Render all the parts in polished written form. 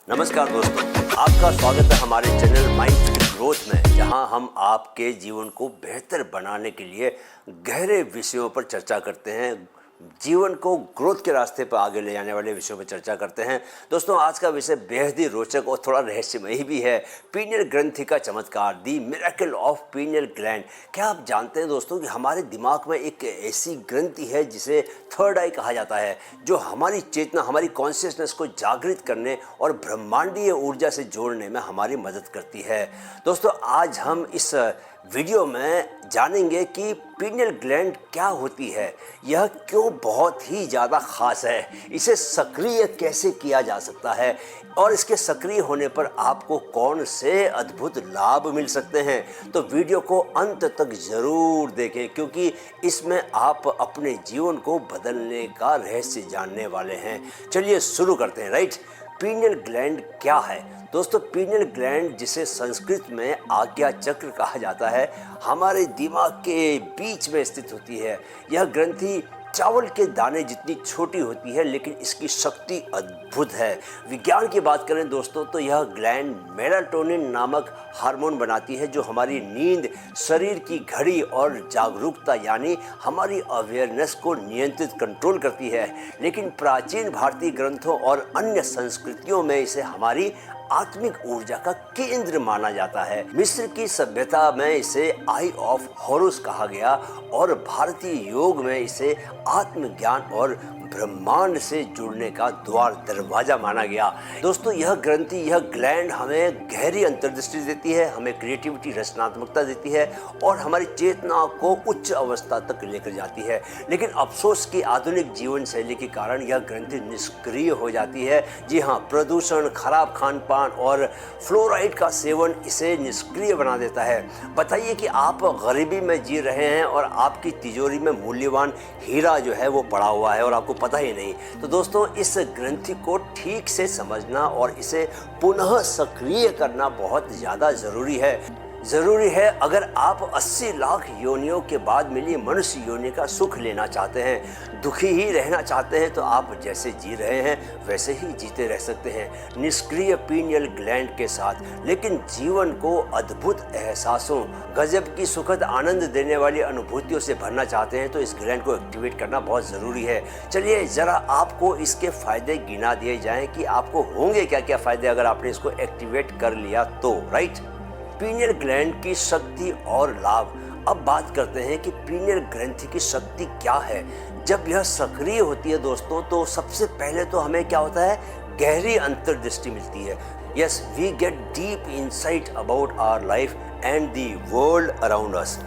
नमस्कार दोस्तों, आपका स्वागत है हमारे चैनल माइंड ग्रोथ में, जहां हम आपके जीवन को बेहतर बनाने के लिए गहरे विषयों पर चर्चा करते हैं। जीवन को ग्रोथ के रास्ते पर आगे ले जाने वाले विषयों पर चर्चा करते हैं। दोस्तों, आज का विषय बेहद ही रोचक और थोड़ा रहस्यमयी भी है। पीनियल ग्रंथि का चमत्कार, दी मिरेकल ऑफ पीनियल ग्लैंड। क्या आप जानते हैं दोस्तों कि हमारे दिमाग में एक ऐसी ग्रंथि है जिसे थर्ड आई कहा जाता है, जो हमारी चेतना, हमारी कॉन्शियसनेस को जागृत करने और ब्रह्मांडीय ऊर्जा से जोड़ने में हमारी मदद करती है। दोस्तों, आज हम इस वीडियो में जानेंगे कि पीनियल ग्लैंड क्या होती है, यह क्यों बहुत ही ज़्यादा ख़ास है, इसे सक्रिय कैसे किया जा सकता है और इसके सक्रिय होने पर आपको कौन से अद्भुत लाभ मिल सकते हैं। तो वीडियो को अंत तक ज़रूर देखें, क्योंकि इसमें आप अपने जीवन को बदलने का रहस्य जानने वाले हैं। चलिए शुरू करते हैं। राइट, पीनियल ग्लैंड क्या है दोस्तों? पीनियल ग्लैंड, जिसे संस्कृत में आज्ञा चक्र कहा जाता है, हमारे दिमाग के बीच में स्थित होती है। यह ग्रंथि चावल के दाने जितनी छोटी होती है, लेकिन इसकी शक्ति अद्भुत है। विज्ञान की बात करें दोस्तों, तो यह ग्लैंड मेलाटोनिन नामक हार्मोन बनाती है, जो हमारी नींद, शरीर की घड़ी और जागरूकता यानी हमारी अवेयरनेस को नियंत्रित कंट्रोल करती है। लेकिन प्राचीन भारतीय ग्रंथों और अन्य संस्कृतियों में इसे हमारी आत्मिक ऊर्जा का केंद्र माना जाता है। मिस्र की सभ्यता में इसे आई ऑफ हॉरुस कहा गया और भारतीय योग में इसे आत्मज्ञान और ब्रह्मांड से जुड़ने का द्वार, दरवाजा माना गया। दोस्तों, यह ग्रंथि, यह ग्लैंड हमें गहरी अंतर्दृष्टि देती है, हमें क्रिएटिविटी, रचनात्मकता देती है और हमारी चेतना को उच्च अवस्था तक लेकर जाती है। लेकिन अफसोस की आधुनिक जीवन शैली के कारण यह ग्रंथि निष्क्रिय हो जाती है। जी हाँ, प्रदूषण, खराब खान पान और फ्लोराइड का सेवन इसे निष्क्रिय बना देता है। बताइए कि आप गरीबी में जी रहे हैं और आपकी तिजोरी में मूल्यवान हीरा जो है वो पड़ा हुआ है और आपको पता ही नहीं। तो दोस्तों, इस ग्रंथि को ठीक से समझना और इसे पुनः सक्रिय करना बहुत ज़्यादा ज़रूरी है। अगर आप 80 लाख योनियों के बाद मिली मनुष्य योनि का सुख लेना चाहते हैं, दुखी ही रहना चाहते हैं, तो आप जैसे जी रहे हैं वैसे ही जीते रह सकते हैं, निष्क्रिय पीनियल ग्लैंड के साथ। लेकिन जीवन को अद्भुत एहसासों, गजब की सुखद आनंद देने वाली अनुभूतियों से भरना चाहते हैं, तो इस ग्लैंड को एक्टिवेट करना बहुत ज़रूरी है। चलिए ज़रा आपको इसके फ़ायदे गिना दिए जाएँ कि आपको होंगे क्या क्या फ़ायदे अगर आपने इसको एक्टिवेट कर लिया तो। राइट, पीनियल ग्लैंड की शक्ति और लाभ। अब बात करते हैं कि पीनियल ग्रंथि की शक्ति क्या है। जब यह सक्रिय होती है दोस्तों, तो सबसे पहले तो हमें क्या होता है, गहरी अंतर्दृष्टि मिलती है। Yes, we get deep insight about our life and the world around us.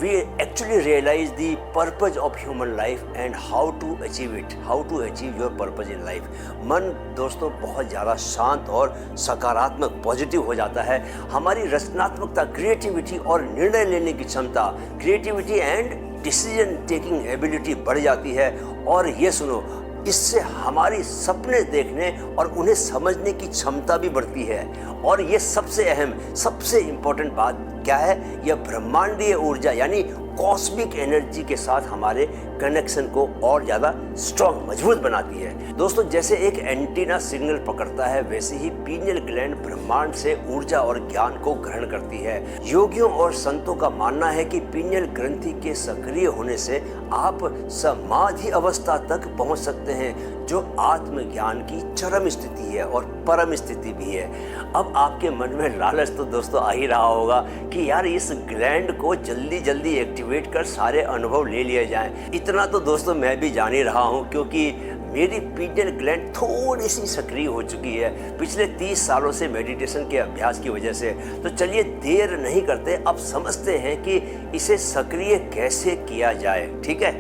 We actually realize the purpose of human life and how to achieve it, how to achieve your purpose in life। मन दोस्तों बहुत ज़्यादा शांत और सकारात्मक, positive हो जाता है। हमारी रचनात्मकता, क्रिएटिविटी और निर्णय लेने की क्षमता, creativity and decision taking ability बढ़ जाती है। और ये सुनो, इससे हमारी सपने देखने और उन्हें समझने की क्षमता भी बढ़ती है। और ये सबसे अहम, सबसे इम्पोर्टेंट बात क्या है, यह ब्रह्मांडीय ऊर्जा यानी कॉस्मिक एनर्जी के साथ हमारे कनेक्शन को और ज़्यादा स्ट्रॉन्ग, मजबूत बनाती है। दोस्तों, जैसे एक एंटीना सिग्नल पकड़ता है, वैसे ही पीनियल ग्लैंड ब्रह्मांड से ऊर्जा और ज्ञान को ग्रहण करती है। योगियों और संतों का मानना है कि पीनियल ग्रंथि के सक्रिय होने से आप समाधि अवस्था तक पहुंच सकते हैं, जो आत्मज्ञान की चरम स्थिति है और परम स्थिति भी है। अब आपके मन में लालच तो दोस्तों आ ही रहा होगा कि यार इस ग्लैंड को जल्दी जल्दी एक्टिवेट कर सारे अनुभव ले लिए जाएं। इतना तो दोस्तों मैं भी जान ही रहा हूँ, क्योंकि मेरी पीनियल ग्लैंड थोड़ी सी सक्रिय हो चुकी है पिछले 30 सालों से मेडिटेशन के अभ्यास की वजह से। तो चलिए देर नहीं करते, अब समझते हैं कि इसे सक्रिय कैसे किया जाए। ठीक है,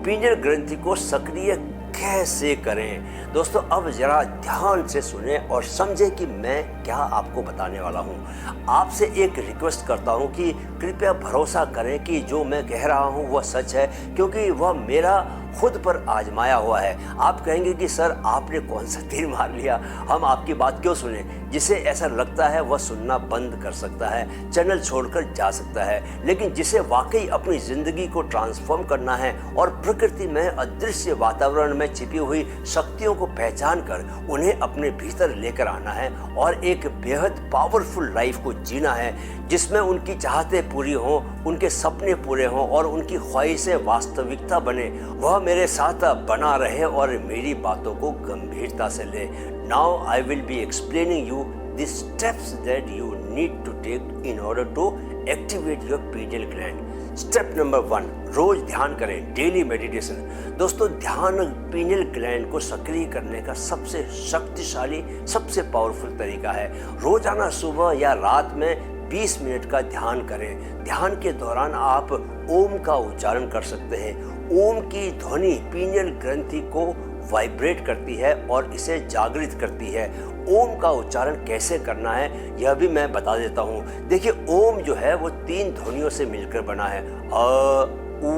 पीनियल ग्रंथि को सक्रिय कैसे करें दोस्तों? अब जरा ध्यान से सुने और समझें कि मैं क्या आपको बताने वाला हूँ। आपसे एक रिक्वेस्ट करता हूँ कि कृपया भरोसा करें कि जो मैं कह रहा हूँ वह सच है, क्योंकि वह मेरा खुद पर आजमाया हुआ है। आप कहेंगे कि सर आपने कौन सा तीर मार लिया, हम आपकी बात क्यों सुने? जिसे ऐसा लगता है वह सुनना बंद कर सकता है, चैनल छोड़कर जा सकता है, लेकिन जिसे वाकई अपनी ज़िंदगी को ट्रांसफॉर्म करना है और प्रकृति में अदृश्य वातावरण में छिपी हुई शक्तियों को पहचान कर उन्हें अपने भीतर लेकर आना है और एक बेहद पावरफुल लाइफ को जीना है जिसमें उनकी चाहतें पूरी हों, उनके सपने पूरे हों और उनकी ख्वाहिशें वास्तविकता बने, वह मेरे साथ बना रहे और मेरी बातों को गंभीरता से ले। Now I will be explaining you the steps that you need to take in order to activate your pineal gland. Step number 1, रोज ध्यान करें, डेली मेडिटेशन। दोस्तों, ध्यान पीनियल ग्लैंड को सक्रिय करने का सबसे शक्तिशाली, सबसे पावरफुल तरीका है। रोजाना सुबह या रात में 20 मिनट का ध्यान करें। ध्यान के दौरान आप ओम का उच्चारण कर सकते हैं। ओम की ध्वनि पीनियल ग्रंथि को वाइब्रेट करती है और इसे जागृत करती है। ओम का उच्चारण कैसे करना है यह भी मैं बता देता हूँ। देखिए, ओम जो है वो 3 ध्वनियों से मिलकर बना है, अ, उ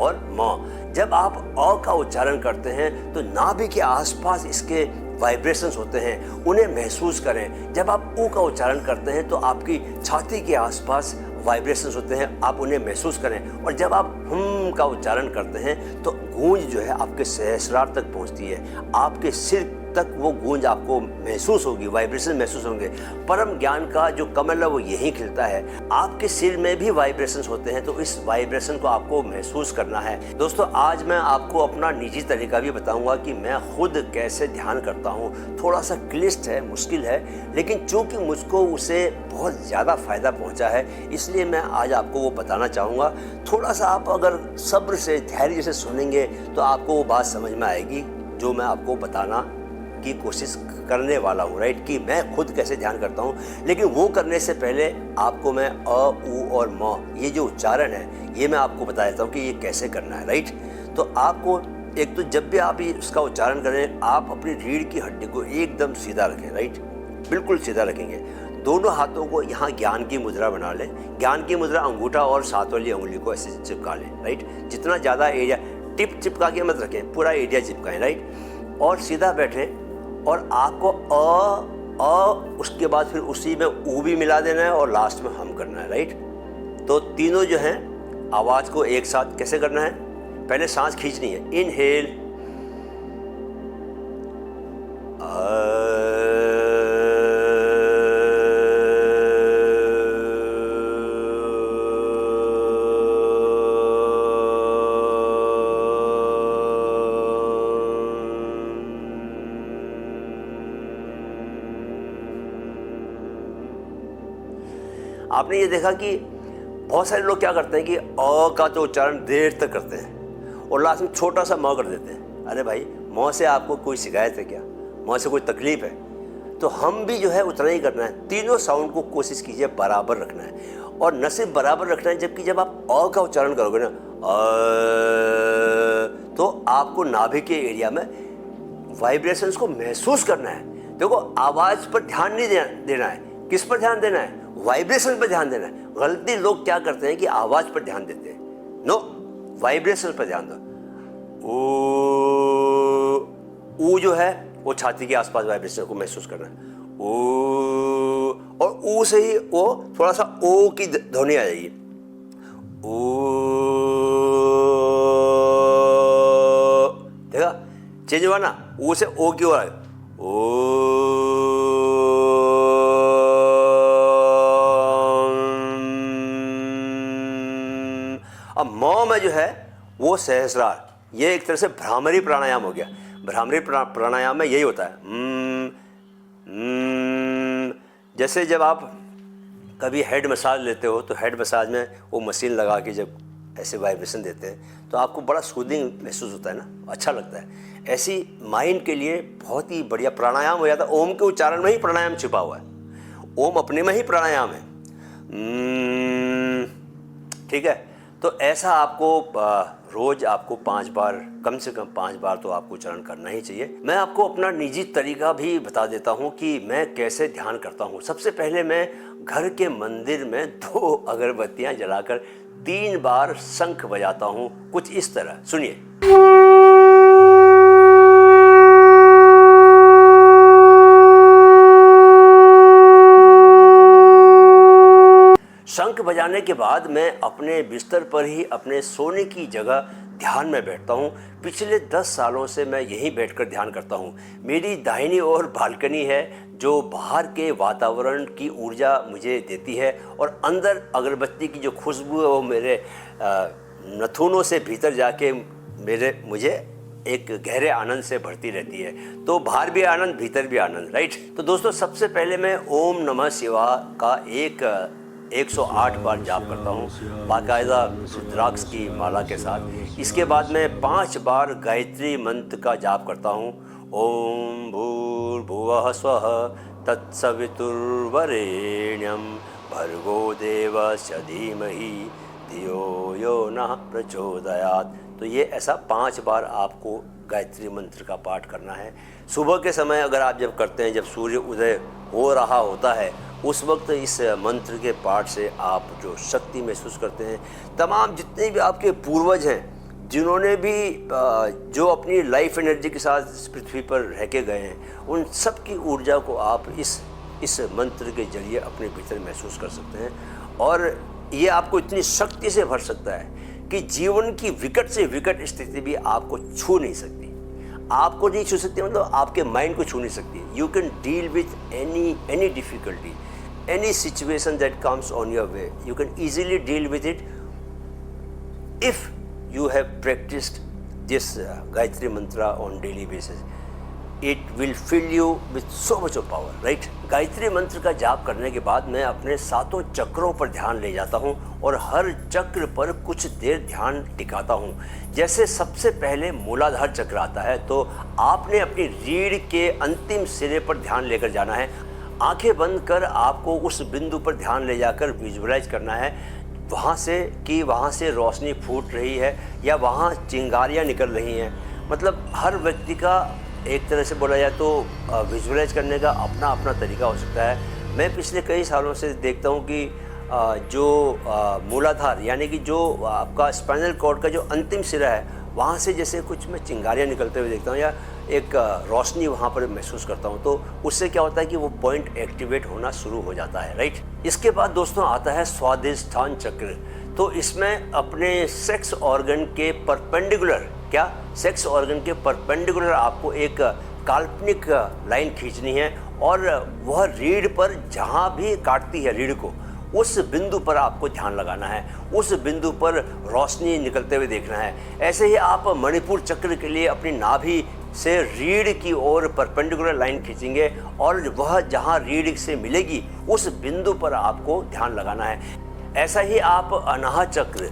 और म। जब आप अ का उच्चारण करते हैं तो नाभि के आसपास इसके वाइब्रेशंस होते हैं, उन्हें महसूस करें। जब आप ऊ का उच्चारण करते हैं तो आपकी छाती के आसपास वाइब्रेशंस होते हैं, आप उन्हें महसूस करें। और जब आप हम का उच्चारण करते हैं तो गूंज जो है आपके सहस्रार तक पहुंचती है, आपके सिर तक वो गूंज आपको महसूस होगी, वाइब्रेशन महसूस होंगे। परम ज्ञान का जो कमल है वो यहीं खिलता है। आपके सिर में भी वाइब्रेशंस होते हैं, तो इस वाइब्रेशन को आपको महसूस करना है। दोस्तों, आज मैं आपको अपना निजी तरीका भी बताऊंगा कि मैं खुद कैसे ध्यान करता हूं। थोड़ा सा क्लिष्ट है, मुश्किल है, लेकिन चूंकि मुझको उसे बहुत ज़्यादा फ़ायदा पहुंचा है, इसलिए मैं आज आपको वो बताना चाहूँगा। थोड़ा सा आप अगर सब्र से, धैर्य से सुनेंगे तो आपको वो बात समझ में आएगी जो मैं आपको बताना की कोशिश करने वाला हूँ, राइट, कि मैं खुद कैसे ध्यान करता हूँ। लेकिन वो करने से पहले आपको मैं अ, उ और म, ये जो उच्चारण है ये मैं आपको बता देता हूँ कि ये कैसे करना है, राइट। तो आपको एक तो जब भी आप इसका उच्चारण करें, आप अपनी रीढ़ की हड्डी को एकदम सीधा रखें, राइट, बिल्कुल सीधा रखेंगे। दोनों हाथों को यहाँ ज्ञान की मुद्रा बना लें। ज्ञान की मुद्रा अंगूठा और 7 वाली उंगली को ऐसे चिपका लें, राइट। जितना ज़्यादा एरिया, टिप चिपका के मत रखें, पूरा एरिया चिपकाएं, राइट। और सीधा बैठें और आपको अ, उसके बाद फिर उसी में ऊ भी मिला देना है और लास्ट में हम करना है, राइट। तो तीनों जो हैं आवाज़ को एक साथ कैसे करना है, पहले सांस खींचनी है, इनहेल, आपने ये देखा कि बहुत सारे लोग क्या करते हैं कि अ का तो उच्चारण देर तक करते हैं और लास्ट में छोटा सा म कर देते हैं। अरे भाई, म से आपको कोई शिकायत है क्या? म से कोई तकलीफ है? तो हम भी जो है उतना ही करना है। तीनों साउंड को कोशिश कीजिए बराबर रखना है, और न सिर्फ बराबर रखना है, जबकि जब आप अ का उच्चारण करोगे ना, तो आपको नाभि के एरिया में वाइब्रेशंस को महसूस करना है। देखो, आवाज़ पर ध्यान नहीं देना है। किस पर ध्यान देना है? वाइब्रेशन पर ध्यान देना है। गलती लोग क्या करते हैं कि आवाज़ पर ध्यान देते हैं। नो, वाइब्रेशन पर ध्यान दो। ऊ जो है वो छाती के आसपास वाइब्रेशन को महसूस करना है। ओ, और ऊ से ही वो थोड़ा सा ओ की ध्वनि आ जाएगी। ओ, देखा चेंज हुआ ना, ऊ से ओ की ओर आ गया। अब म में जो है वो सहस्रार, ये एक तरह से भ्रामरी प्राणायाम हो गया। भ्रामरी प्राणायाम में यही होता है। जैसे जब आप कभी हेड मसाज लेते हो तो हेड मसाज में वो मशीन लगा के जब ऐसे वाइब्रेशन देते हैं तो आपको बड़ा सूदिंग महसूस होता है ना, अच्छा लगता है। ऐसी माइंड के लिए बहुत ही बढ़िया प्राणायाम हो जाता है। ओम के उच्चारण में ही प्राणायाम छिपा हुआ है। ओम अपने में ही प्राणायाम है। ठीक है, तो ऐसा आपको रोज आपको 5 बार, कम से कम 5 बार तो आपको उच्चारण करना ही चाहिए। मैं आपको अपना निजी तरीका भी बता देता हूँ कि मैं कैसे ध्यान करता हूँ। सबसे पहले मैं घर के मंदिर में 2 अगरबत्तियाँ जलाकर 3 बार शंख बजाता हूँ, कुछ इस तरह, सुनिए। शंख बजाने के बाद मैं अपने बिस्तर पर ही अपने सोने की जगह ध्यान में बैठता हूँ। पिछले 10 सालों से मैं यहीं बैठकर ध्यान करता हूँ। मेरी दाहिनी ओर बालकनी है जो बाहर के वातावरण की ऊर्जा मुझे देती है, और अंदर अगरबत्ती की जो खुशबू है वो मेरे नथुनों से भीतर जाके मुझे एक गहरे आनंद से भरती रहती है। तो बाहर भी आनंद, भीतर भी आनंद, राइट। तो दोस्तों, सबसे पहले मैं ओम नमः शिवाय का 108 बार जाप करता हूँ बाकायदा रुद्राक्ष की माला के साथ। इसके बाद मैं 5 बार गायत्री मंत्र का जाप करता हूँ। ओम भूर्भुवः स्वः तत्सवितुर्वरेण्यं भर्गो देवस्य धीमहि धियो यो नः प्रचोदयात्। तो ये ऐसा 5 बार आपको गायत्री मंत्र का पाठ करना है। सुबह के समय अगर आप जब करते हैं, जब सूर्य उदय हो रहा होता है, उस वक्त इस मंत्र के पाठ से आप जो शक्ति महसूस करते हैं, तमाम जितने भी आपके पूर्वज हैं जिन्होंने भी जो अपनी लाइफ एनर्जी के साथ इस पृथ्वी पर रह के गए हैं, उन सब की ऊर्जा को आप इस मंत्र के जरिए अपने भीतर महसूस कर सकते हैं। और ये आपको इतनी शक्ति से भर सकता है कि जीवन की विकट से विकट स्थिति भी आपको छू नहीं सकती। आपको नहीं छू सकती मतलब आपके माइंड को छू नहीं सकती। You can deal with any difficulty, any situation that comes on your way. You can easily deal with it if you have practiced this Gayatri mantra on daily basis. It will fill you with so much of power, right? Gayatri मंत्र का जाप करने के बाद मैं अपने 7 चक्रों पर ध्यान ले जाता हूँ और हर चक्र पर कुछ देर ध्यान टिकाता हूँ। जैसे सबसे पहले मूलाधार चक्र आता है, तो आपने अपनी रीढ़ के अंतिम सिरे पर ध्यान लेकर जाना है। आंखें बंद कर आपको उस बिंदु पर ध्यान ले जाकर विजुअलाइज करना है वहाँ से रोशनी फूट रही है या वहाँ चिंगारियाँ निकल रही हैं। मतलब हर व्यक्ति का एक तरह से बोला जाए तो विजुअलाइज करने का अपना अपना तरीका हो सकता है। मैं पिछले कई सालों से देखता हूँ कि जो मूलाधार यानी कि जो आपका स्पाइनल कॉर्ड का जो अंतिम सिरा है, वहाँ से जैसे कुछ मैं चिंगारियाँ निकलते हुए देखता हूँ या एक रोशनी वहाँ पर महसूस करता हूँ। तो उससे क्या होता है कि वो पॉइंट एक्टिवेट होना शुरू हो जाता है, राइट। इसके बाद दोस्तों आता है स्वादिष्ठान चक्र। तो इसमें अपने सेक्स ऑर्गन के परपेंडिकुलर आपको एक काल्पनिक लाइन खींचनी है और वह रीढ़ पर जहाँ भी काटती है रीढ़ को, उस बिंदु पर आपको ध्यान लगाना है, उस बिंदु पर रोशनी निकलते हुए देखना है। ऐसे ही आप मणिपुर चक्र के लिए अपनी नाभि से रीढ़ की ओर परपेंडिकुलर लाइन खींचेंगे और वह जहाँ रीढ़ से मिलेगी उस बिंदु पर आपको ध्यान लगाना है। ऐसा ही आप अनाहत चक्र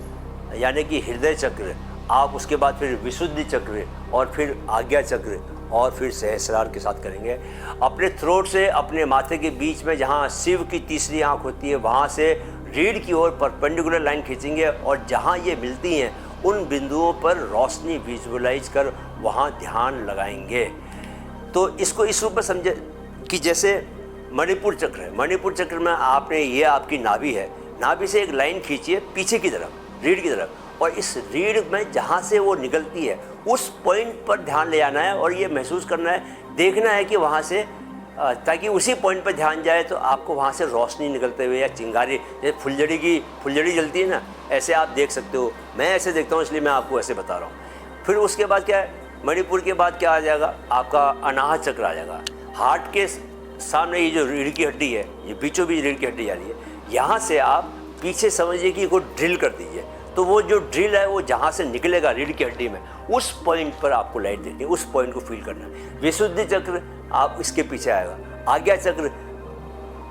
यानी कि हृदय चक्र, आप उसके बाद फिर विशुद्धि चक्र और फिर आज्ञा चक्र और फिर सहस्रार के साथ करेंगे। अपने थ्रोट से अपने माथे के बीच में जहाँ शिव की तीसरी आँख होती है, वहाँ से रीढ़ की ओर परपेंडिकुलर लाइन खींचेंगे और जहाँ ये मिलती हैं उन बिंदुओं पर रोशनी विजुअलाइज कर वहाँ ध्यान लगाएंगे। तो इसको इस रूप में समझे कि जैसे मणिपुर चक्र है। मणिपुर चक्र में आपने ये आपकी नाभि है, नाभि से एक लाइन खींचिए पीछे की तरफ, रीढ़ की तरफ, और इस रीढ़ में जहाँ से वो निकलती है उस पॉइंट पर ध्यान ले आना है और ये महसूस करना है, देखना है कि वहाँ से ताकि उसी पॉइंट पर ध्यान जाए तो आपको वहाँ से रोशनी निकलते हुए या चिंगारी, जैसे फुलझड़ी जलती है ना, ऐसे आप देख सकते हो। मैं ऐसे देखता हूँ इसलिए मैं आपको ऐसे बता रहा हूँ। फिर उसके बाद क्या है, मणिपुर के बाद क्या आ जाएगा, आपका अनाहत चक्र आ जाएगा। हार्ट के सामने ये जो रीढ़ की हड्डी है, ये बीचों बीच रीढ़ की हड्डी जा रही है, यहाँ से आप पीछे समझिए कि इसको ड्रिल कर दीजिए। तो वो जो ड्रिल है वो जहाँ से निकलेगा रीढ़ की हड्डी में, उस पॉइंट पर आपको लाइट देखनी है, उस पॉइंट को फील करना है। विशुद्धि चक्र आप इसके पीछे आएगा, आज्ञा चक्र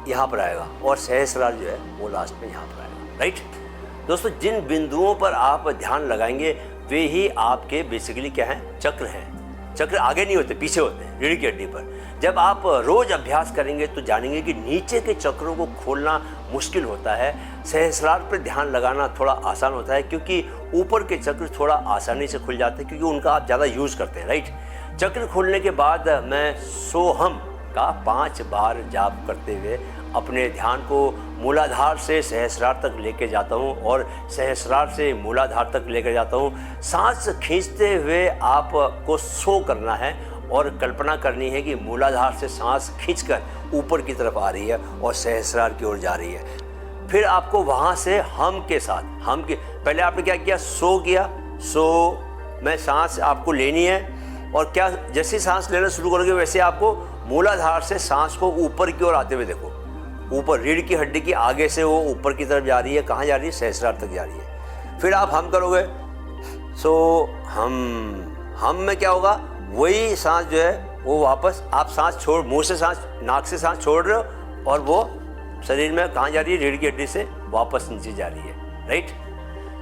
यहाँ पर आएगा और सहस्रार जो है वो लास्ट में यहाँ पर आएगा, राइट। दोस्तों, जिन बिंदुओं पर आप ध्यान लगाएंगे वे ही आपके बेसिकली क्या हैं, चक्र हैं। चक्र आगे नहीं होते, पीछे होते हैं रीढ़ की हड्डी पर। जब आप रोज अभ्यास करेंगे तो जानेंगे कि नीचे के चक्रों को खोलना मुश्किल होता है, सहस्रार पर ध्यान लगाना थोड़ा आसान होता है, क्योंकि ऊपर के चक्र थोड़ा आसानी से खुल जाते हैं क्योंकि उनका आप ज़्यादा यूज़ करते हैं, राइट। चक्र खोलने के बाद मैं सोहम का 5 बार जाप करते हुए अपने ध्यान को मूलाधार से सहस्रार तक लेके जाता हूँ और सहस्रार से मूलाधार तक लेकर जाता हूँ। सांस खींचते हुए आपको सो करना है और कल्पना करनी है कि मूलाधार से सांस खींचकर ऊपर की तरफ आ रही है और सहस्रार की ओर जा रही है। फिर आपको वहाँ से हम के साथ, हम के पहले आपने क्या किया, सो किया, सो में सांस आपको लेनी है। और क्या, जैसे सांस लेना शुरू करोगे वैसे आपको मूलाधार से सांस को ऊपर की ओर आते हुए देखो, ऊपर रीढ़ की हड्डी की आगे से वो ऊपर की तरफ जा रही है। कहाँ जा रही है? सहस्रार तक जा रही है। फिर आप हम करोगे, सो हम में क्या होगा, वही सांस जो है वो वापस आप सांस छोड़, मुंह से सांस, नाक से सांस छोड़ रहे हो और वो शरीर में कहाँ जा रही है? रीढ़ की हड्डी से वापस नीचे जा रही है, राइट।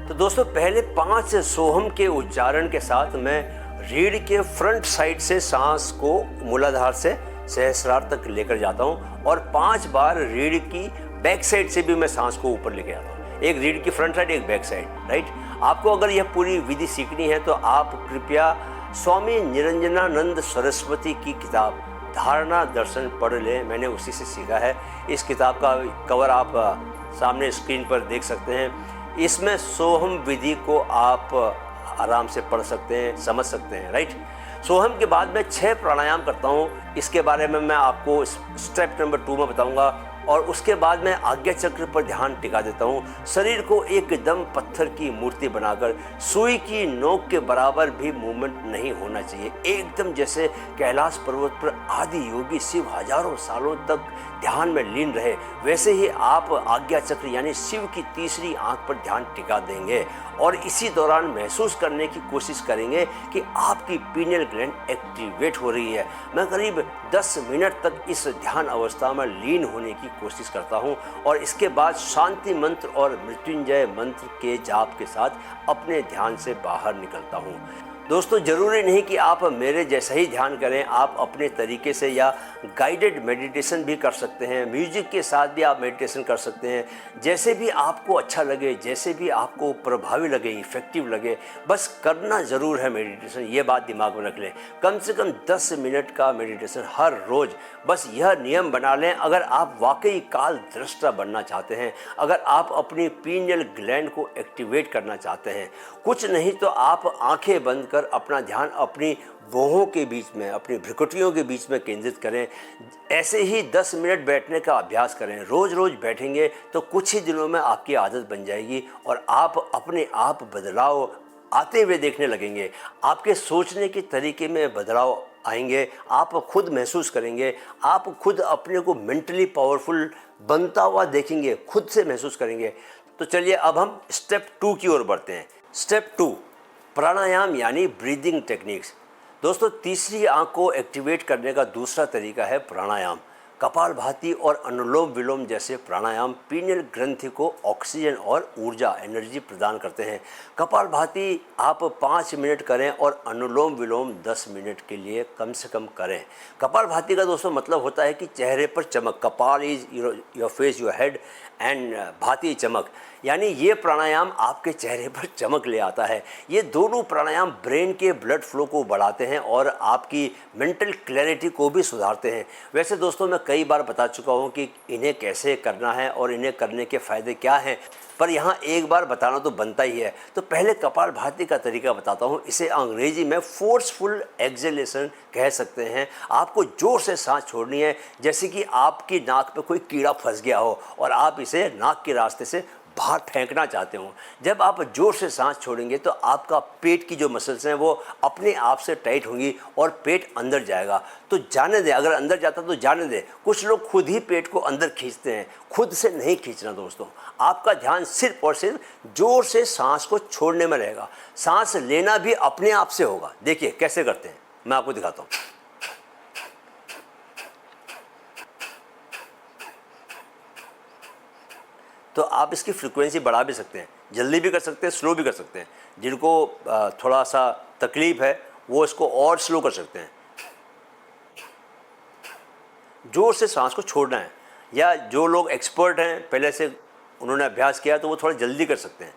तो दोस्तों पहले 5 सोहम के उच्चारण के साथ मैं रीढ़ के फ्रंट साइड से सांस को मूलाधार से सहस्रार तक लेकर जाता हूँ और 5 बार रीढ़ की बैक साइड से भी मैं सांस को ऊपर लेके आता हूँ। एक रीढ़ की फ्रंट साइड, एक बैक साइड, राइट। आपको अगर यह पूरी विधि सीखनी है तो आप कृपया स्वामी निरंजनानंद सरस्वती की किताब धारणा दर्शन पढ़ लें, मैंने उसी से सीखा है। इस किताब का कवर आप सामने स्क्रीन पर देख सकते हैं। इसमें सोहम विधि को आप आराम से पढ़ सकते हैं, समझ सकते हैं, राइट। सोहम के बाद मैं 6 प्राणायाम करता हूँ, इसके बारे में मैं आपको स्टेप नंबर 2 में बताऊँगा। और उसके बाद मैं आज्ञा चक्र पर ध्यान टिका देता हूँ। शरीर को एकदम पत्थर की मूर्ति बनाकर सुई की नोक के बराबर भी मूवमेंट नहीं होना चाहिए, एकदम जैसे कैलाश पर्वत पर आदि योगी शिव हजारों सालों तक ध्यान में लीन रहे, वैसे ही आप आज्ञा चक्र यानी शिव की तीसरी आंख पर ध्यान टिका देंगे। और इसी दौरान महसूस करने की कोशिश करेंगे कि आपकी पीनियल ग्लैंड एक्टिवेट हो रही है। मैं करीब 10 मिनट तक इस ध्यान अवस्था में लीन होने की कोशिश करता हूं और इसके बाद शांति मंत्र और मृत्युंजय मंत्र के जाप के साथ अपने ध्यान से बाहर निकलता हूं। दोस्तों ज़रूरी नहीं कि आप मेरे जैसा ही ध्यान करें, आप अपने तरीके से या गाइडेड मेडिटेशन भी कर सकते हैं, म्यूजिक के साथ भी आप मेडिटेशन कर सकते हैं, जैसे भी आपको अच्छा लगे, जैसे भी आपको प्रभावी लगे, इफ़ेक्टिव लगे, बस करना ज़रूर है मेडिटेशन। ये बात दिमाग में रख लें, कम से कम 10 मिनट का मेडिटेशन हर रोज़, बस यह नियम बना लें। अगर आप वाकई काल दृष्टा बनना चाहते हैं, अगर आप अपनी पीनियल ग्लैंड को एक्टिवेट करना चाहते हैं, कुछ नहीं तो आप आंखें बंद कर अपना ध्यान अपनी भौहों के बीच में, अपनी भ्रुकुटियों के बीच में केंद्रित करें। ऐसे ही 10 मिनट बैठने का अभ्यास करें। रोज़ रोज़ बैठेंगे तो कुछ ही दिनों में आपकी आदत बन जाएगी और आप अपने आप बदलाव आते हुए देखने लगेंगे। आपके सोचने के तरीके में बदलाव आएंगे, आप खुद महसूस करेंगे, आप खुद अपने को मेंटली पावरफुल बनता हुआ देखेंगे, खुद से महसूस करेंगे। तो चलिए अब हम स्टेप 2 की ओर बढ़ते हैं। स्टेप 2 प्राणायाम यानी ब्रीदिंग टेक्निक्स। दोस्तों तीसरी आंख को एक्टिवेट करने का दूसरा तरीका है प्राणायाम। कपालभाति और अनुलोम विलोम जैसे प्राणायाम पीनियल ग्रंथि को ऑक्सीजन और ऊर्जा एनर्जी प्रदान करते हैं। कपालभाति आप 5 मिनट करें और अनुलोम विलोम 10 मिनट के लिए कम से कम करें। कपालभाति का दोस्तों मतलब होता है कि चेहरे पर चमक, कपाल is your face, your head, and भाति चमक, यानी ये प्राणायाम आपके चेहरे पर चमक ले आता है। ये दोनों प्राणायाम ब्रेन के ब्लड फ्लो को बढ़ाते हैं और आपकी मेंटल क्लैरिटी को भी सुधारते हैं। वैसे दोस्तों मैं कई बार बता चुका हूँ कि इन्हें कैसे करना है और इन्हें करने के फ़ायदे क्या हैं, पर यहाँ एक बार बताना तो बनता ही है। तो पहले कपालभाति का तरीका बताता हूँ। इसे अंग्रेजी में फोर्सफुल एक्सहेलेशन कह सकते हैं। आपको जोर से सांस छोड़नी है, जैसे कि आपकी नाक पे कोई कीड़ा फंस गया हो और आप इसे नाक के रास्ते से बाहर फेंकना चाहते हो। जब आप जोर से सांस छोड़ेंगे तो आपका पेट की जो मसल्स हैं वो अपने आप से टाइट होंगी और पेट अंदर जाएगा। तो जाने दें, अगर अंदर जाता तो जाने दें। कुछ लोग खुद ही पेट को अंदर खींचते हैं, खुद से नहीं खींचना दोस्तों। आपका ध्यान सिर्फ और सिर्फ जोर से सांस को छोड़ने में रहेगा। सांस लेना भी अपने आप से होगा। देखिए कैसे करते हैं, मैं आपको दिखाता हूँ। तो आप इसकी फ्रीक्वेंसी बढ़ा भी सकते हैं, जल्दी भी कर सकते हैं, स्लो भी कर सकते हैं। जिनको थोड़ा सा तकलीफ है वो इसको और स्लो कर सकते हैं। जोर से सांस को छोड़ना है, या जो लोग एक्सपर्ट हैं, पहले से उन्होंने अभ्यास किया, तो वो थोड़ा जल्दी कर सकते हैं।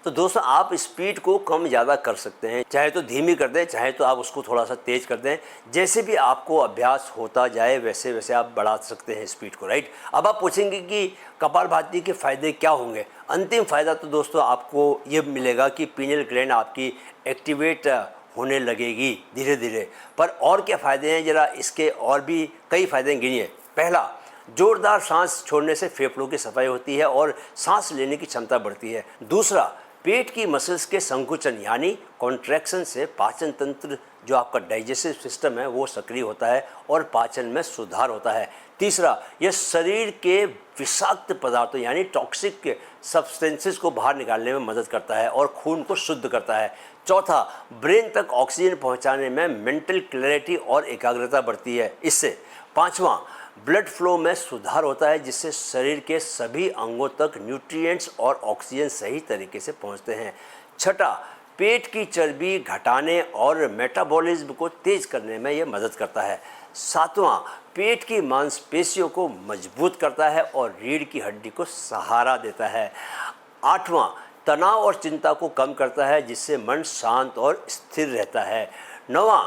तो दोस्तों आप स्पीड को कम ज़्यादा कर सकते हैं, चाहे तो धीमी कर दें, चाहे तो आप उसको थोड़ा सा तेज़ कर दें। जैसे भी आपको अभ्यास होता जाए वैसे वैसे आप बढ़ा सकते हैं स्पीड को, राइट। अब आप पूछेंगे कि कपालभाति के फ़ायदे क्या होंगे। अंतिम फ़ायदा तो दोस्तों आपको ये मिलेगा कि पीनियल ग्लैंड आपकी एक्टिवेट होने लगेगी धीरे धीरे। पर और क्या फ़ायदे हैं, ज़रा इसके और भी कई फ़ायदे गिनिए। पहला, जोरदार सांस छोड़ने से फेफड़ों की सफाई होती है और सांस लेने की क्षमता बढ़ती है। दूसरा, पेट की मसल्स के संकुचन यानी कॉन्ट्रैक्शन से पाचन तंत्र, जो आपका डाइजेस्टिव सिस्टम है, वो सक्रिय होता है और पाचन में सुधार होता है। तीसरा, यह शरीर के विषाक्त पदार्थों यानी टॉक्सिक सब्सटेंसेस को बाहर निकालने में मदद करता है और खून को शुद्ध करता है। चौथा, ब्रेन तक ऑक्सीजन पहुंचाने में मेंटल क्लैरिटी और एकाग्रता बढ़ती है इससे। पांचवा, ब्लड फ्लो में सुधार होता है जिससे शरीर के सभी अंगों तक न्यूट्रिएंट्स और ऑक्सीजन सही तरीके से पहुंचते हैं। छठा, पेट की चर्बी घटाने और मेटाबॉलिज्म को तेज करने में यह मदद करता है। सातवां, पेट की मांसपेशियों को मजबूत करता है और रीढ़ की हड्डी को सहारा देता है। आठवां, तनाव और चिंता को कम करता है जिससे मन शांत और स्थिर रहता है। नौवां,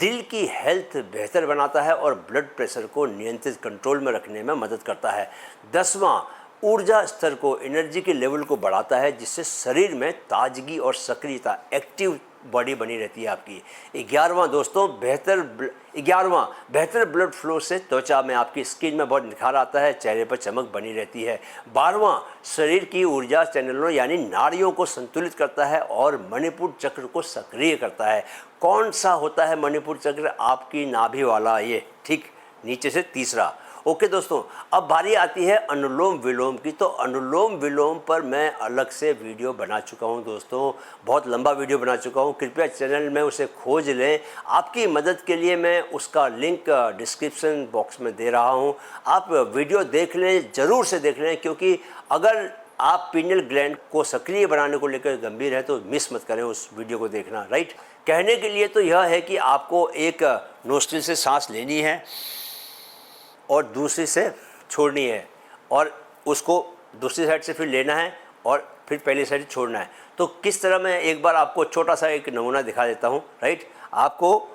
दिल की हेल्थ बेहतर बनाता है और ब्लड प्रेशर को नियंत्रित कंट्रोल में रखने में मदद करता है। 10वां, ऊर्जा स्तर को, एनर्जी के लेवल को बढ़ाता है जिससे शरीर में ताजगी और सक्रियता, एक्टिव बॉडी बनी रहती है आपकी। 11वां दोस्तों, बेहतर ब्लड फ्लो से त्वचा में, आपकी स्किन में बहुत निखार आता है, चेहरे पर चमक बनी रहती है। 12वां, शरीर की ऊर्जा चैनलों यानी नाड़ियों को संतुलित करता है और मणिपुर चक्र को सक्रिय करता है। कौन सा होता है मणिपुर चक्र? आपकी नाभि वाला, ये ठीक नीचे से तीसरा। ओके दोस्तों, अब बारी आती है अनुलोम विलोम की। तो अनुलोम विलोम पर मैं अलग से वीडियो बना चुका हूं दोस्तों, बहुत लंबा वीडियो बना चुका हूं। कृपया चैनल में उसे खोज लें। आपकी मदद के लिए मैं उसका लिंक डिस्क्रिप्शन बॉक्स में दे रहा हूं। आप वीडियो देख लें, ज़रूर से देख लें, क्योंकि अगर आप पीनियल ग्लैंड को सक्रिय बनाने को लेकर गंभीर है तो मिस मत करें उस वीडियो को देखना। राइट, कहने के लिए तो यह है कि आपको एक नोस्ट्रिल से सांस लेनी है और दूसरी से छोड़नी है, और उसको दूसरी साइड से फिर लेना है और फिर पहली साइड छोड़ना है। तो किस तरह, मैं एक बार आपको छोटा सा एक नमूना दिखा देता हूँ। राइट, आपको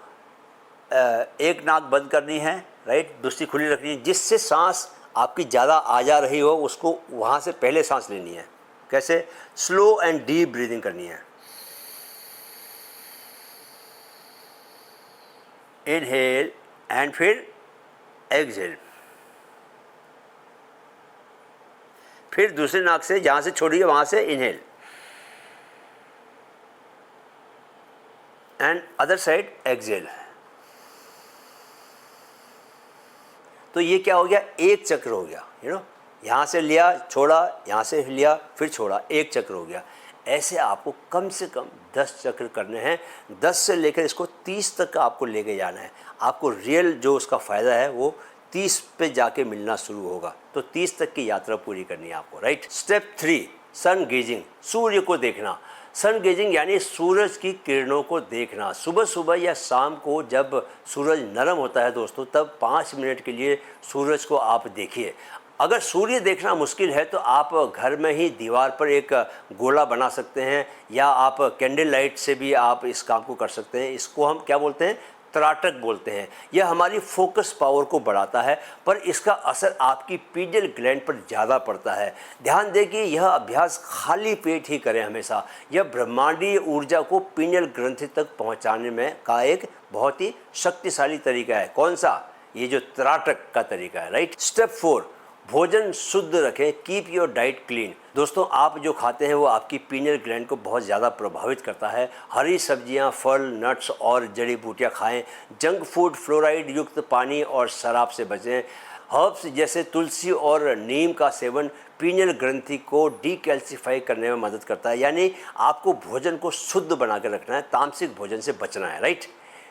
एक नाक बंद करनी है, राइट, दूसरी खुली रखनी है, जिससे सांस आपकी ज़्यादा आ जा रही हो उसको वहाँ से पहले सांस लेनी है। कैसे? स्लो एंड डीप ब्रीदिंग करनी है। इनहेल एंड फिर एक्सहेल, फिर दूसरी नाक से जहां से छोड़ी है वहां से inhale and other side exhale. तो ये क्या हो गया? एक चक्र हो गया। यहां से लिया, छोड़ा, यहां से लिया, फिर छोड़ा, एक चक्र हो गया। ऐसे आपको कम से कम 10 चक्र करने हैं। 10 से लेकर इसको 30 तक आपको लेके जाना है। आपको रियल जो उसका फ़ायदा है वो 30 पे जाके मिलना शुरू होगा। तो 30 तक की यात्रा पूरी करनी है आपको। राइट, स्टेप 3, सन गेजिंग, सूर्य को देखना। सन गेजिंग यानी सूरज की किरणों को देखना। सुबह सुबह या शाम को जब सूरज नरम होता है दोस्तों, तब 5 मिनट के लिए सूरज को आप देखिए। अगर सूर्य देखना मुश्किल है तो आप घर में ही दीवार पर एक गोला बना सकते हैं, या आप कैंडल लाइट से भी आप इस काम को कर सकते हैं। इसको हम क्या बोलते हैं? त्राटक बोलते हैं। यह हमारी फोकस पावर को बढ़ाता है, पर इसका असर आपकी पीनियल ग्लैंड पर ज़्यादा पड़ता है। ध्यान दें कि यह अभ्यास खाली पेट ही करें हमेशा। यह ब्रह्मांडीय ऊर्जा को पीनियल ग्रंथि तक पहुंचाने में का एक बहुत ही शक्तिशाली तरीका है। कौन सा? ये जो त्राटक का तरीका है। राइट, स्टेप 4, भोजन शुद्ध रखें, कीप योर डाइट क्लीन। दोस्तों, आप जो खाते हैं वो आपकी पीनियल ग्लैंड को बहुत ज़्यादा प्रभावित करता है। हरी सब्जियां, फल, नट्स और जड़ी बूटियां खाएं। जंक फूड, फ्लोराइड युक्त पानी और शराब से बचें। हर्ब्स जैसे तुलसी और नीम का सेवन पीनियल ग्रंथि को डीकैल्सिफाई करने में मदद करता है। यानी आपको भोजन को शुद्ध बना कर रखना है, तामसिक भोजन से बचना है। Right,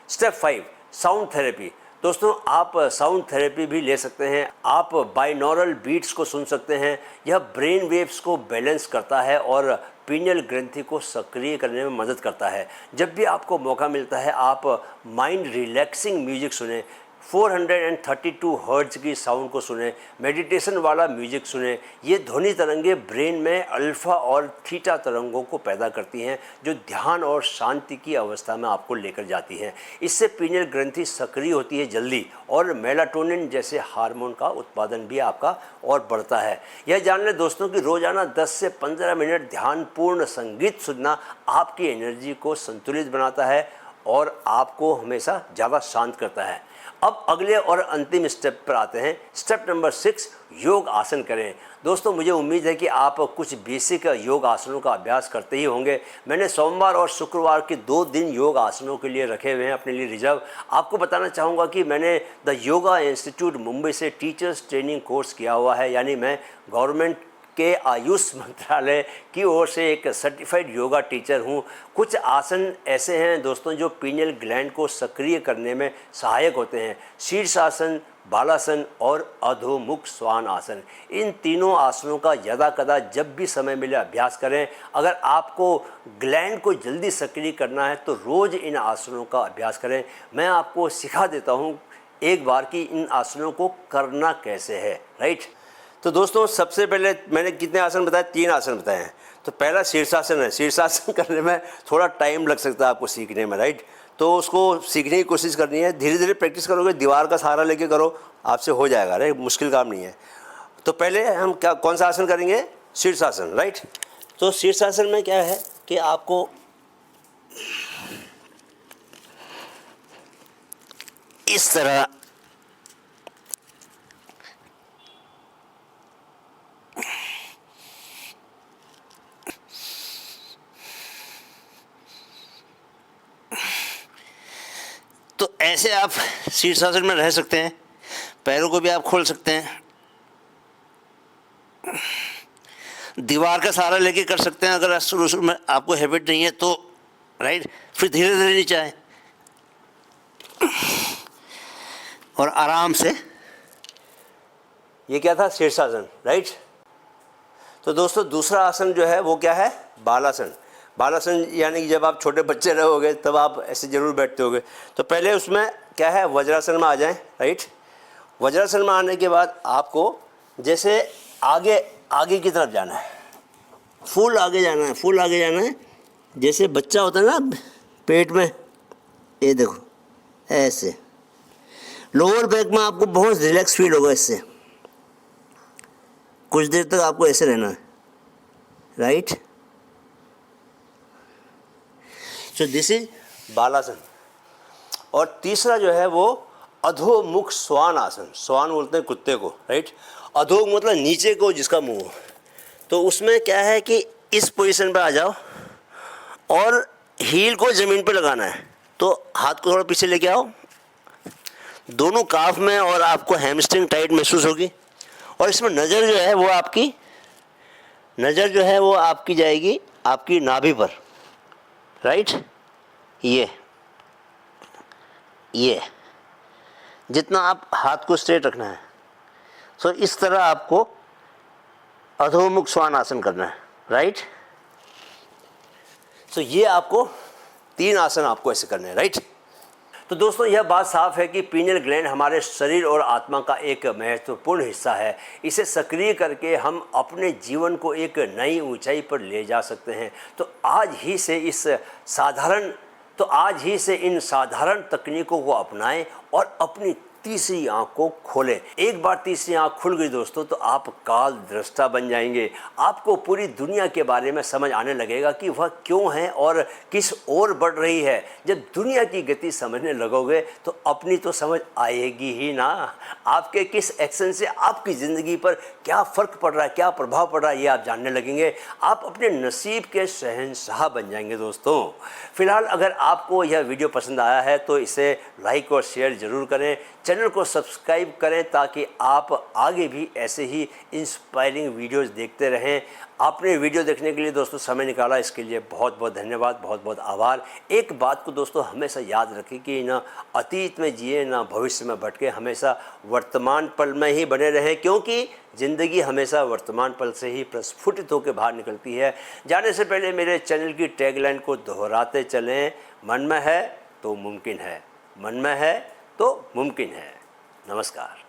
step 5, sound therapy. दोस्तों, आप साउंड थेरेपी भी ले सकते हैं। आप बाइनॉरल बीट्स को सुन सकते हैं। यह ब्रेन वेव्स को बैलेंस करता है और पीनियल ग्रंथि को सक्रिय करने में मदद करता है। जब भी आपको मौका मिलता है आप माइंड रिलैक्सिंग म्यूजिक सुने, 432 हर्ट्ज की साउंड को सुने, मेडिटेशन वाला म्यूजिक सुने। ये ध्वनि तरंगे ब्रेन में अल्फा और थीटा तरंगों को पैदा करती हैं, जो ध्यान और शांति की अवस्था में आपको लेकर जाती हैं। इससे पीनियल ग्रंथि सक्रिय होती है जल्दी, और मेलाटोनिन जैसे हार्मोन का उत्पादन भी आपका और बढ़ता है। यह जान लें दोस्तों कि रोजाना 10 से 15 मिनट ध्यानपूर्ण संगीत सुनना आपकी एनर्जी को संतुलित बनाता है और आपको हमेशा ज़्यादा शांत करता है। अब अगले और अंतिम स्टेप पर आते हैं। स्टेप नंबर 6, योग आसन करें। दोस्तों मुझे उम्मीद है कि आप कुछ बेसिक योग आसनों का अभ्यास करते ही होंगे। मैंने सोमवार और शुक्रवार के 2 दिन योग आसनों के लिए रखे हुए हैं अपने लिए रिजर्व। आपको बताना चाहूँगा कि मैंने द योगा इंस्टीट्यूट मुंबई से टीचर्स ट्रेनिंग कोर्स किया हुआ है, यानी मैं गवर्नमेंट के आयुष मंत्रालय की ओर से एक सर्टिफाइड योगा टीचर हूँ। कुछ आसन ऐसे हैं दोस्तों जो पीनियल ग्लैंड को सक्रिय करने में सहायक होते हैं। शीर्षासन, बालासन और अधोमुख श्वान आसन। इन तीनों आसनों का यदाकदा जब भी समय मिले अभ्यास करें। अगर आपको ग्लैंड को जल्दी सक्रिय करना है तो रोज़ इन आसनों का अभ्यास करें। मैं आपको सिखा देता हूँ एक बार कि इन आसनों को करना कैसे है, राइट। तो दोस्तों सबसे पहले मैंने कितने आसन बताए? 3 आसन बताए हैं। तो पहला शीर्षासन है। शीर्षासन करने में थोड़ा टाइम लग सकता है आपको सीखने में, राइट। तो उसको सीखने की कोशिश करनी है, धीरे धीरे प्रैक्टिस करोगे, दीवार का सहारा लेके करो, आपसे हो जाएगा, राइट। मुश्किल काम नहीं है। तो पहले हम कौन सा आसन करेंगे? शीर्षासन, राइट। तो शीर्षासन में क्या है कि आपको इस तरह तो ऐसे आप शीर्षासन में रह सकते हैं। पैरों को भी आप खोल सकते हैं, दीवार का सहारा लेके कर सकते हैं अगर शुरू में आपको हैबिट नहीं है तो, राइट। फिर धीरे धीरे नीचे आए और आराम से। ये क्या था? शीर्षासन, राइट। तो दोस्तों दूसरा आसन जो है वो क्या है? बालासन। बालासन यानी कि जब आप छोटे बच्चे रहोगे तब आप ऐसे ज़रूर बैठते होगे। तो पहले उसमें क्या है? वज्रासन में आ जाएं, राइट। वज्रासन में आने के बाद आपको जैसे आगे की तरफ जाना है, फुल आगे जाना है, फुल आगे जाना है। जैसे बच्चा होता है ना पेट में, ये देखो ऐसे। लोअर बैक में आपको बहुत रिलैक्स फील होगा इससे। कुछ देर तक आपको ऐसे रहना है, राइट। सो दिस इज बालासन। और तीसरा जो है वो अधोमुख श्वान आसन। श्वान बोलते हैं कुत्ते को, राइट। अधोमुख मतलब नीचे को जिसका मुंह हो। तो उसमें क्या है कि इस पोजीशन पे आ जाओ और हील को ज़मीन पे लगाना है। तो हाथ को थोड़ा पीछे लेके आओ, दोनों काफ में, और आपको हैमस्ट्रिंग टाइट महसूस होगी। और इसमें नज़र जो है वो आपकी जाएगी आपकी नाभि पर, राइट। ये जितना आप हाथ को स्ट्रेट रखना है। सो इस तरह आपको अधोमुख श्वान आसन करना है, राइट। सो ये आपको 3 आसन आपको ऐसे करने हैं, राइट। तो दोस्तों यह बात साफ है कि पीनियल ग्लैंड हमारे शरीर और आत्मा का एक महत्वपूर्ण हिस्सा है। इसे सक्रिय करके हम अपने जीवन को एक नई ऊंचाई पर ले जा सकते हैं। तो आज ही से इन साधारण तकनीकों को अपनाएं और अपनी तीसरी आंख को खोलें। एक बार तीसरी आंख खुल गई दोस्तों तो आप काल दृष्टा बन जाएंगे। आपको पूरी दुनिया के बारे में समझ आने लगेगा कि वह क्यों है और किस ओर बढ़ रही है। जब दुनिया की गति समझने लगोगे तो अपनी तो समझ आएगी ही ना। आपके किस एक्शन से आपकी ज़िंदगी पर क्या फ़र्क पड़ रहा है, क्या प्रभाव पड़ रहा है, ये आप जानने लगेंगे। आप अपने नसीब के शहंशाह बन जाएंगे दोस्तों। फिलहाल अगर आपको यह वीडियो पसंद आया है तो इसे लाइक और शेयर ज़रूर करें। चैनल को सब्सक्राइब करें ताकि आप आगे भी ऐसे ही इंस्पायरिंग वीडियोस देखते रहें। आपने वीडियो देखने के लिए दोस्तों समय निकाला, इसके लिए बहुत बहुत धन्यवाद, बहुत बहुत आभार। एक बात को दोस्तों हमेशा याद रखें कि ना अतीत में जिए ना भविष्य में भटके, हमेशा वर्तमान पल में ही बने रहें, क्योंकि ज़िंदगी हमेशा वर्तमान पल से ही प्रस्फुटित होकर बाहर निकलती है। जाने से पहले मेरे चैनल की टैगलाइन को दोहराते चलें, मन में है तो मुमकिन है, मन में है तो मुमकिन है। नमस्कार।